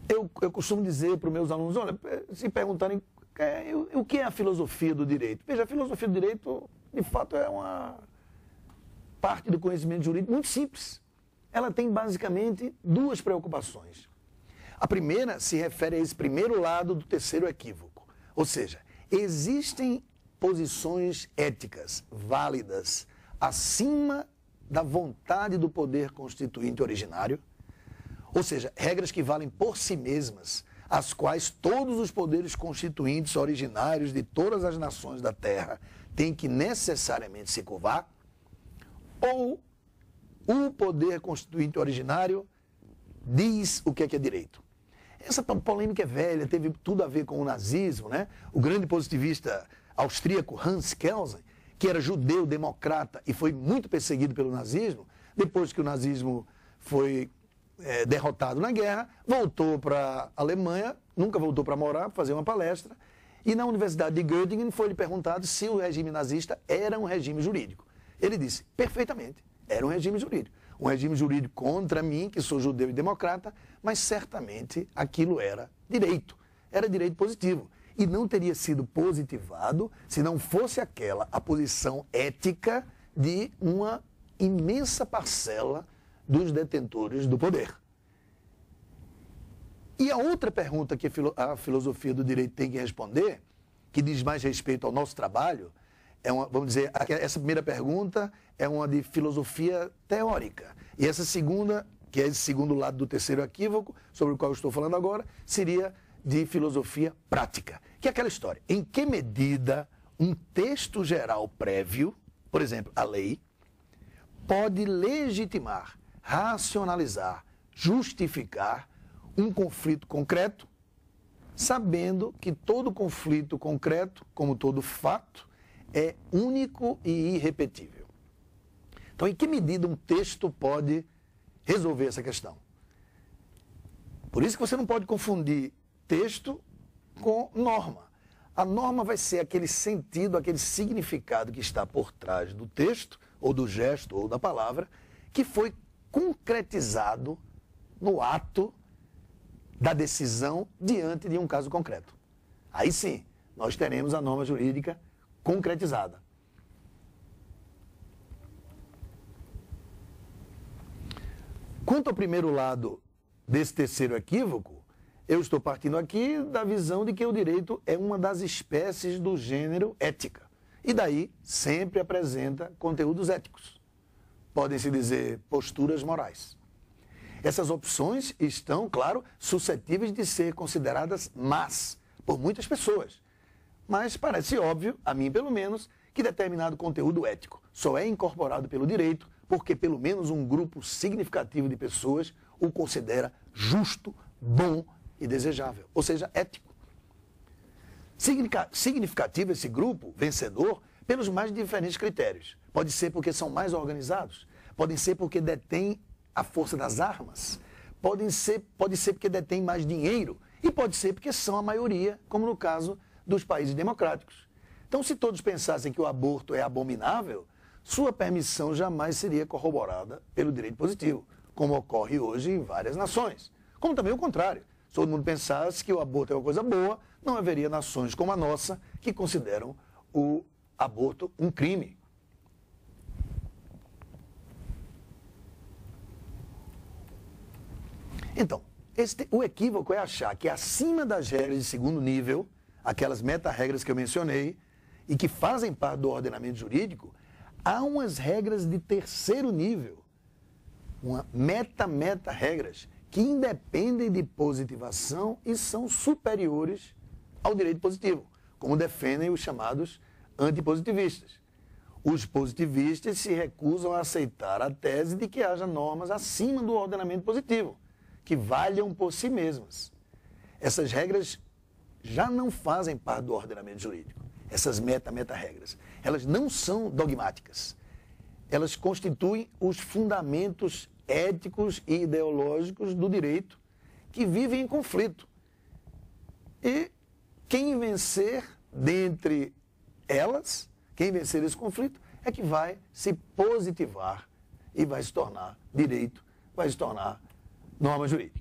eu costumo dizer para os meus alunos, olha, se perguntarem o que é a filosofia do direito. Veja, a filosofia do direito, de fato, é uma parte do conhecimento jurídico muito simples. Ela tem basicamente duas preocupações. A primeira se refere a esse primeiro lado do terceiro equívoco. Ou seja, existem posições éticas válidas acima da vontade do poder constituinte originário, ou seja, regras que valem por si mesmas, às quais todos os poderes constituintes originários de todas as nações da Terra têm que necessariamente se curvar, ou o poder constituinte originário diz o que é direito. Essa polêmica é velha, teve tudo a ver com o nazismo, né? O grande positivista austríaco Hans Kelsen, que era judeu, democrata e foi muito perseguido pelo nazismo, depois que o nazismo foi derrotado na guerra, voltou para a Alemanha, nunca voltou para morar, para fazer uma palestra, e na Universidade de Göttingen foi-lhe perguntado se o regime nazista era um regime jurídico. Ele disse, perfeitamente, era um regime jurídico. Um regime jurídico contra mim, que sou judeu e democrata, mas certamente aquilo era direito positivo. E não teria sido positivado se não fosse aquela a posição ética de uma imensa parcela dos detentores do poder. E a outra pergunta que a filosofia do direito tem que responder, que diz mais respeito ao nosso trabalho, vamos dizer, essa primeira pergunta é uma de filosofia teórica. E essa segunda, que é esse segundo lado do terceiro equívoco, sobre o qual eu estou falando agora, seria de filosofia prática. Que é aquela história, em que medida um texto geral prévio, por exemplo, a lei, pode legitimar, racionalizar, justificar um conflito concreto, sabendo que todo conflito concreto, como todo fato, é único e irrepetível. Então, em que medida um texto pode resolver essa questão? Por isso que você não pode confundir texto com norma. A norma vai ser aquele sentido, aquele significado que está por trás do texto, ou do gesto, ou da palavra, que foi concretizado no ato da decisão diante de um caso concreto. Aí sim, nós teremos a norma jurídica concretizada. Quanto ao primeiro lado desse terceiro equívoco, eu estou partindo aqui da visão de que o direito é uma das espécies do gênero ética. E daí sempre apresenta conteúdos éticos. Podem-se dizer posturas morais. Essas opções estão, claro, suscetíveis de ser consideradas más por muitas pessoas. Mas parece óbvio, a mim pelo menos, que determinado conteúdo ético só é incorporado pelo direito porque pelo menos um grupo significativo de pessoas o considera justo, bom e desejável, ou seja, ético. Significativo esse grupo, vencedor, pelos mais diferentes critérios. Pode ser porque são mais organizados, podem ser porque detêm a força das armas, pode ser porque detêm mais dinheiro e pode ser porque são a maioria, como no caso dos países democráticos. Então, se todos pensassem que o aborto é abominável, sua permissão jamais seria corroborada pelo direito positivo, como ocorre hoje em várias nações. Como também o contrário. Se todo mundo pensasse que o aborto é uma coisa boa, não haveria nações como a nossa que consideram o aborto um crime. Então, o equívoco é achar que acima das regras de segundo nível, aquelas meta-regras que eu mencionei, e que fazem parte do ordenamento jurídico, há umas regras de terceiro nível, uma meta-regras, que independem de positivação e são superiores ao direito positivo, como defendem os chamados antipositivistas. Os positivistas se recusam a aceitar a tese de que haja normas acima do ordenamento positivo, que valham por si mesmas. Essas regras já não fazem parte do ordenamento jurídico, essas meta-regras. Elas não são dogmáticas. Elas constituem os fundamentos éticos e ideológicos do direito que vivem em conflito. E quem vencer dentre elas, quem vencer esse conflito, é que vai se positivar e vai se tornar direito, vai se tornar norma jurídica.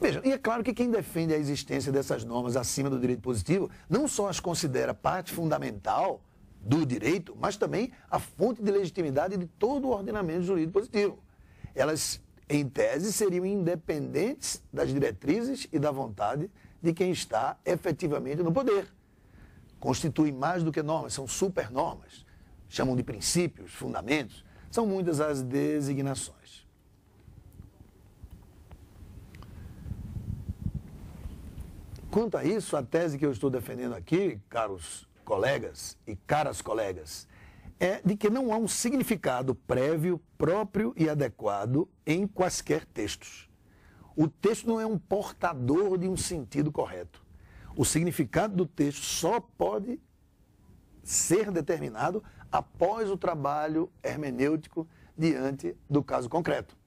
Veja, e é claro que quem defende a existência dessas normas acima do direito positivo não só as considera parte fundamental do direito, mas também a fonte de legitimidade de todo o ordenamento jurídico positivo. Elas, em tese, seriam independentes das diretrizes e da vontade de quem está efetivamente no poder. Constituem mais do que normas, são supernormas. Chamam de princípios, fundamentos. São muitas as designações. Quanto a isso, a tese que eu estou defendendo aqui, caros colegas e caras colegas, é de que não há um significado prévio, próprio e adequado em quaisquer textos. O texto não é um portador de um sentido correto. O significado do texto só pode ser determinado após o trabalho hermenêutico diante do caso concreto.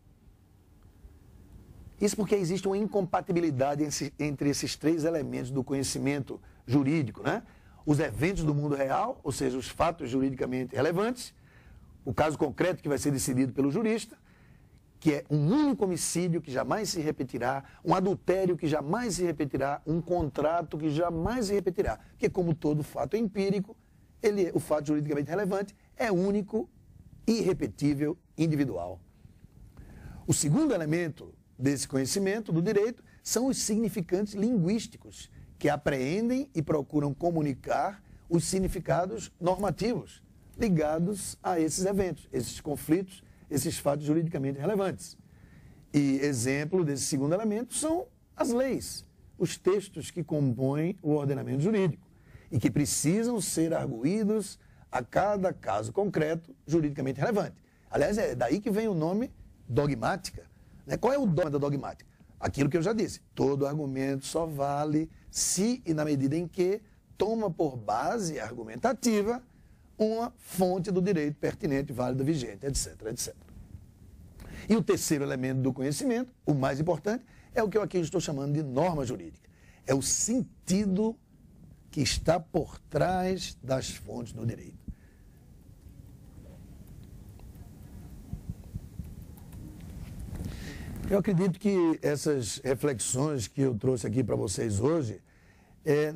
Isso porque existe uma incompatibilidade entre esses três elementos do conhecimento jurídico, né? Os eventos do mundo real, ou seja, os fatos juridicamente relevantes, o caso concreto que vai ser decidido pelo jurista, que é um único homicídio que jamais se repetirá, um adultério que jamais se repetirá, um contrato que jamais se repetirá. Porque, como todo fato empírico, o fato juridicamente relevante é único, irrepetível, individual. O segundo elemento desse conhecimento do direito são os significantes linguísticos, que apreendem e procuram comunicar os significados normativos ligados a esses eventos, esses conflitos, esses fatos juridicamente relevantes. E exemplo desse segundo elemento são as leis, os textos que compõem o ordenamento jurídico e que precisam ser arguídos a cada caso concreto juridicamente relevante. Aliás, é daí que vem o nome dogmática. Qual é o dogma da dogmática? Aquilo que eu já disse, todo argumento só vale se e na medida em que toma por base argumentativa uma fonte do direito pertinente, válida, vigente, etc, etc. E o terceiro elemento do conhecimento, o mais importante, é o que eu aqui estou chamando de norma jurídica. É o sentido que está por trás das fontes do direito. Eu acredito que essas reflexões que eu trouxe aqui para vocês hoje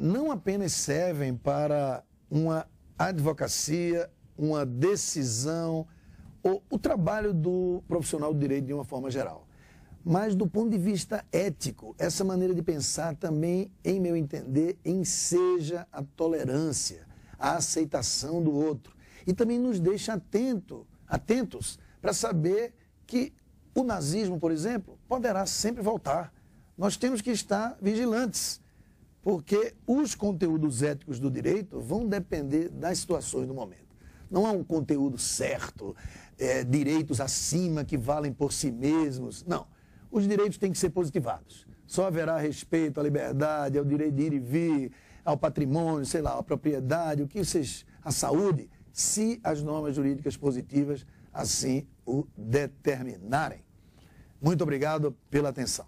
não apenas servem para uma advocacia, uma decisão, ou o trabalho do profissional do direito de uma forma geral, mas do ponto de vista ético, essa maneira de pensar também, em meu entender, enseja a tolerância, a aceitação do outro e também nos deixa atentos para saber que o nazismo, por exemplo, poderá sempre voltar. Nós temos que estar vigilantes, porque os conteúdos éticos do direito vão depender das situações do momento. Não há um conteúdo certo, direitos acima que valem por si mesmos. Não. Os direitos têm que ser positivados. Só haverá respeito à liberdade, ao direito de ir e vir, ao patrimônio, sei lá, à propriedade, à saúde, se as normas jurídicas positivas assim o determinarem. Muito obrigado pela atenção.